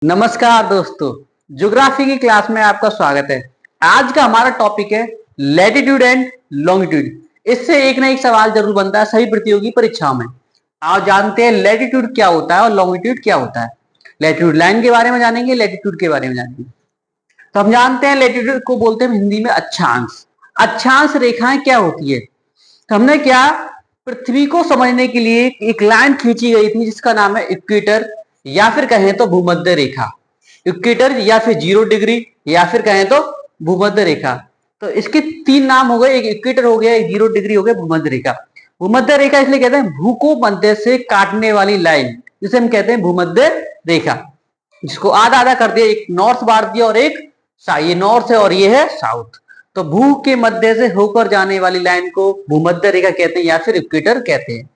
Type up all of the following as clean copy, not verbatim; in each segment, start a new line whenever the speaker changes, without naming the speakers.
नमस्कार दोस्तों, ज्योग्राफी की क्लास में आपका स्वागत है। आज का हमारा टॉपिक है लैटिट्यूड एंड लॉन्गिट्यूड। इससे एक ना एक सवाल जरूर बनता है सभी प्रतियोगी परीक्षाओं में। आप जानते हैं लैटिट्यूड क्या होता है और लॉन्गिट्यूड क्या होता है। लैटिट्यूड लाइन के बारे में जानेंगे, लैटिट्यूड के बारे में जानेंगे। तो हम जानते हैं लैटिट्यूड को बोलते हैं हिंदी में अक्षांश। अक्षांश रेखाएं क्या होती है? तो हमने क्या पृथ्वी को समझने के लिए एक लाइन खींची गई थी जिसका नाम है इक्वेटर, या फिर कहें तो भूमध्य रेखा। इक्वेटर या फिर 0 डिग्री या फिर कहें तो भूमध्य रेखा। तो इसके तीन नाम हो गए, एक इक्वेटर हो गया, एक 0 डिग्री हो गया, भूमध्य रेखा। भूमध्य रेखा इसलिए कहते हैं भू को मध्य से काटने वाली लाइन, जिसे हम कहते हैं भूमध्य रेखा। जिसको आधा आधा कर दिया, एक नॉर्थ बार दिया और एक ये नॉर्थ है और ये है साउथ। तो भू के मध्य से होकर जाने वाली लाइन को भूमध्य रेखा कहते हैं या फिर इक्वेटर कहते हैं।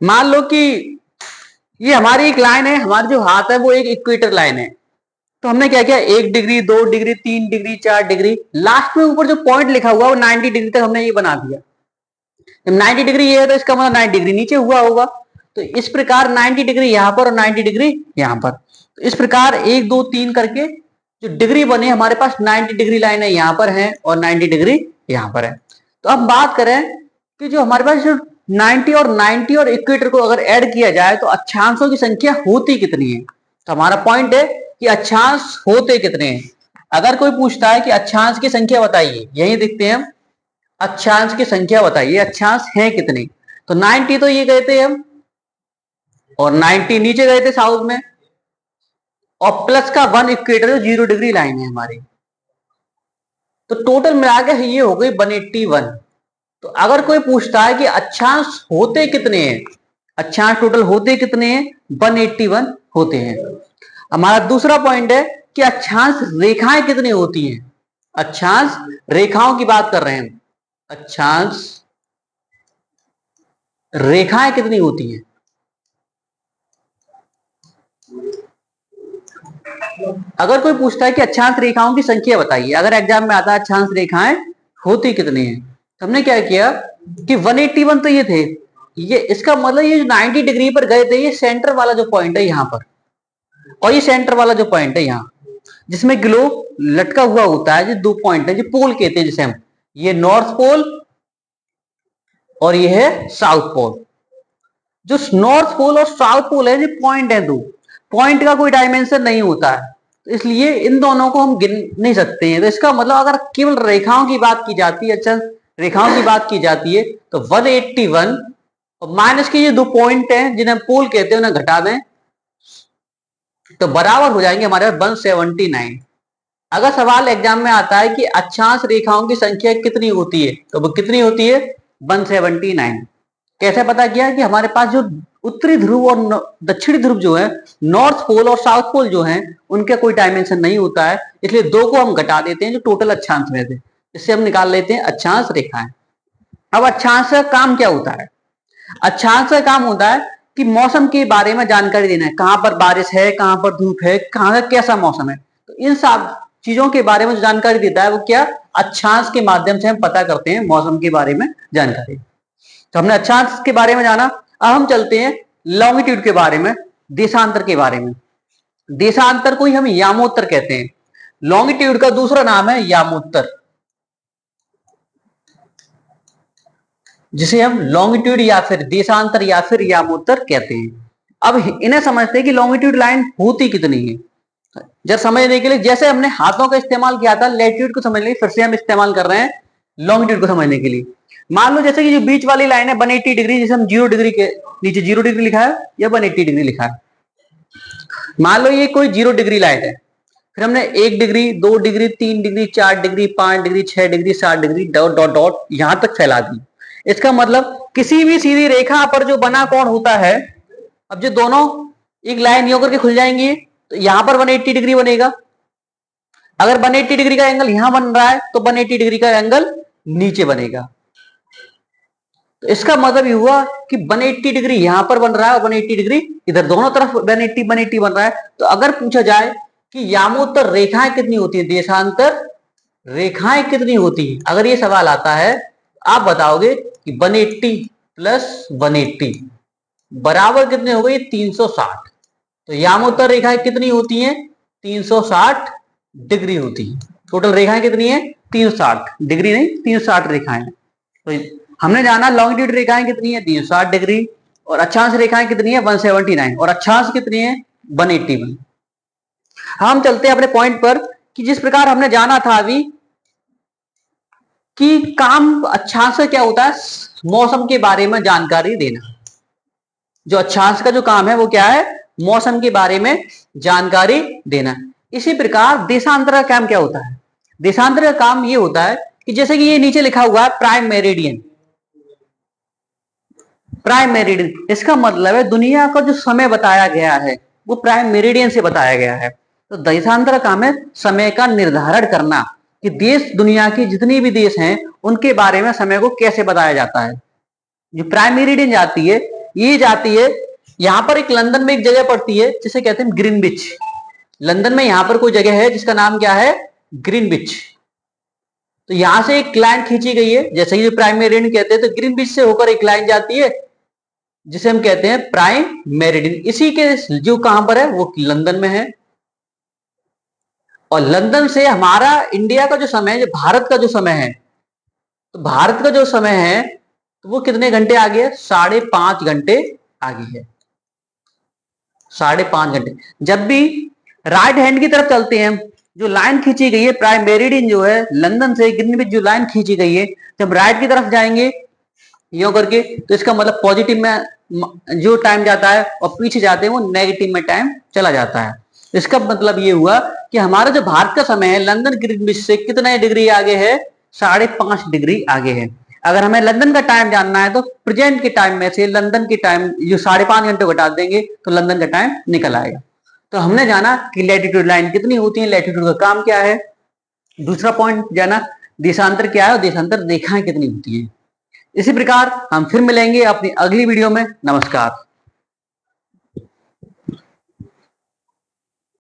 मान लो कि ये हमारी एक लाइन है, हमारे जो हाथ है वो एक इक्वेटर लाइन है। तो हमने क्या किया, 1 degree, 2 degree, 3 degree, 4 degree, last में ऊपर जो पॉइंट लिखा हुआ वो 90 डिग्री तक हमने ये बना दिया। जब 90 डिग्री ये है तो इसका मतलब 90 डिग्री नीचे हुआ होगा। तो इस प्रकार 90 डिग्री यहां पर और 90 डिग्री यहां पर। तो इस प्रकार 1 2 3 करके जो डिग्री बने हमारे पास 90 डिग्री लाइन है यहाँ पर है और 90 डिग्री यहाँ पर है। तो अब बात करें कि जो हमारे पास जो 90 और इक्वेटर को अगर ऐड किया जाए तो अक्षांशों की संख्या होती कितनी है। तो हमारा पॉइंट है कि अक्षांश होते कितने हैं। अगर कोई पूछता है कि अक्षांश की संख्या बताइए, यही देखते हैं हम, अक्षांश की संख्या बताइए, अक्षांश है कितने। तो 90 तो ये गए थे हम और 90 नीचे गए थे साउथ में, और प्लस का 1 इक्वेटर 0 डिग्री लाइन है हमारी। तो टोटल मिला के ये हो गई 181। तो अगर कोई पूछता है कि अक्षांश होते कितने हैं, अक्षांश टोटल होते कितने हैं, 181 होते हैं। हमारा दूसरा पॉइंट है कि अक्षांश रेखाएं कितनी होती हैं। अक्षांश रेखाओं की बात कर रहे हैं, अक्षांश रेखाएं कितनी होती हैं। अगर कोई पूछता है कि अक्षांश रेखाओं की संख्या बताइए, अगर एग्जाम में आता है अक्षांश रेखाएं होती कितनी हैं, तो हमने क्या किया कि 181 तो ये थे। ये इसका मतलब ये जो 90 डिग्री पर गए थे, ये सेंटर वाला जो पॉइंट है यहाँ पर, और ये सेंटर वाला जो पॉइंट है यहाँ, जिसमें ग्लोब लटका हुआ होता है, जो दो पॉइंट है, जो पोल कहते हैं जिसे हम, ये नॉर्थ पोल और ये है साउथ पोल। जो नॉर्थ पोल और साउथ पोल है, ये पॉइंट है, दो पॉइंट का कोई डायमेंशन नहीं होता है, तो इसलिए इन दोनों को हम गिन नहीं सकते हैं। तो इसका मतलब अगर केवल रेखाओं की बात की जाती है, अच्छा रेखाओं की बात की जाती है, तो 181 और माइनस के ये दो पॉइंट हैं जिन्हें पोल कहते हैं, उन्हें घटा दें तो बराबर हो जाएंगे हमारे 179। अगर सवाल एग्जाम में आता है कि अक्षांश रेखाओं की संख्या कितनी होती है, तो वो कितनी होती है, 179। कैसे पता किया कि हमारे पास जो उत्तरी ध्रुव और दक्षिणी ध्रुव जो है, नॉर्थ पोल और साउथ पोल जो है, उनका कोई डायमेंशन नहीं होता है, इसलिए दो को हम घटा देते हैं जो टोटल अक्षांश में थे, इससे हम निकाल लेते हैं अक्षांश रेखाएं। अब अक्षांश का काम क्या होता है? अक्षांश का काम होता है कि मौसम के बारे में जानकारी देना है, कहां पर बारिश है, कहां पर धूप है, कहां का कैसा मौसम है। तो इन सब चीजों के बारे में जो जानकारी देता है वो क्या, अक्षांश के माध्यम से हम पता करते हैं मौसम के बारे में जानकारी। तो हमने अक्षांश के बारे में जाना, अब हम चलते हैं लॉन्गिट्यूड के बारे में, देशांतर के बारे में। देशांतर को ही हम यामोत्तर कहते हैं। लॉन्गिट्यूड का दूसरा नाम है यामोत्तर, जिसे हम लॉन्गिट्यूड या फिर देशांतर या फिर यामोत्तर कहते हैं। अब इन्हें समझते हैं कि लॉन्गिट्यूड लाइन होती कितनी है। जब समझने के लिए, जैसे हमने हाथों का इस्तेमाल किया था लैटिट्यूड को समझने के लिए, फिर से हम इस्तेमाल कर रहे हैं लॉन्गिट्यूड को समझने के लिए। मान लो जैसे कि जो बीच वाली लाइन है 180 डिग्री, जिसे हम 0 डिग्री के नीचे 0 डिग्री लिखा है या 180 डिग्री लिखा है। मान लो ये कोई 0 डिग्री लाइन है, फिर हमने 1 degree, 2 degree, 3 degree, 4 degree, 5 degree, 6 degree, 7 degree dot dot dot यहां तक फैला दी। इसका मतलब किसी भी सीधी रेखा पर जो बना कोण होता है, अब जो दोनों एक लाइन यो करके खुल जाएंगी तो यहां पर 180 डिग्री बनेगा। अगर 180 डिग्री का एंगल यहां बन रहा है तो 180 डिग्री का एंगल नीचे बनेगा। तो इसका मतलब ये हुआ कि 180 डिग्री यहां पर बन रहा है और 180 डिग्री इधर, दोनों तरफ 180 बन रहा है। तो अगर पूछा जाए कि यामोत्तर रेखाएं कितनी होती है, देशांतर रेखाएं कितनी होती है, अगर ये सवाल आता है, आप बताओगे कि 180 प्लस 180 बराबर कितने हो गए, 360। तो यामोत्तर रेखाएं कितनी होती हैं, 360 डिग्री होती है। टोटल रेखाएं कितनी है? 360 डिग्री नहीं, 360 रेखाएं। तो हमने जाना लॉन्गिट्यूड रेखाएं कितनी है? 360 डिग्री। और अक्षांश रेखाएं कितनी है? 179। और अक्षांश कितनी है? 181। हम चलते हैं अपने पॉइंट पर कि जिस प्रकार हमने जाना था अभी कि काम अक्षांश का क्या होता है? मौसम के बारे में जानकारी देना। जो अक्षांश का जो काम है वो क्या है? मौसम के बारे में जानकारी देना। इसी प्रकार देशांतर का काम क्या होता है? देशांतर का काम ये होता है कि जैसे कि ये नीचे लिखा हुआ है प्राइम मेरिडियन। प्राइम मेरिडियन इसका मतलब है दुनिया का जो समय बताया गया है वो प्राइम मेरिडियन से बताया गया है। तो देशांतर का काम है समय का निर्धारण करना कि देश, दुनिया की जितनी भी देश हैं उनके बारे में समय को कैसे बताया जाता है। जो प्राइम मेरिडियन जाती है, ये जाती है यहां पर एक लंदन में एक जगह पड़ती है जिसे कहते हैं ग्रीनविच। लंदन में यहां पर कोई जगह है जिसका नाम क्या है? ग्रीनविच। तो यहां से एक लाइन खींची गई है, जैसे कि प्राइम मेरिडियन कहते हैं, तो ग्रीनविच से होकर एक लाइन जाती है जिसे हम कहते हैं प्राइम मेरिडियन। इसी के जो कहां पर है वो लंदन में है। और लंदन से हमारा इंडिया का जो समय है, जो भारत का जो समय है, तो भारत का जो समय है तो वो कितने घंटे आगे है? 5.5 घंटे आगे है। 5.5 घंटे। जब भी राइट हैंड की तरफ चलते हैं, जो लाइन खींची गई है प्राइम मेरिडियन जो है लंदन से ग्रीनविच जो लाइन खींची गई है, जब राइट की तरफ जाएंगे यो करके तो इसका मतलब पॉजिटिव में जो टाइम जाता है और पीछे जाते हैं वो नेगेटिव में टाइम चला जाता है। इसका मतलब ये हुआ कि हमारा जो भारत का समय है लंदन ग्रीनविच से कितने डिग्री आगे है? 5.5 डिग्री आगे है। अगर हमें लंदन का टाइम जानना है तो प्रेजेंट के टाइम में से लंदन के टाइम जो 5.5 घंटे घटा देंगे तो लंदन का टाइम निकल आएगा। तो हमने जाना कि लैटिट्यूड लाइन कितनी होती है, लैटिट्यूड का काम क्या है। दूसरा पॉइंट जाना देशांतर क्या है और देशांतर रेखाएं कितनी होती है। इसी प्रकार हम फिर मिलेंगे अपनी अगली वीडियो में। नमस्कार।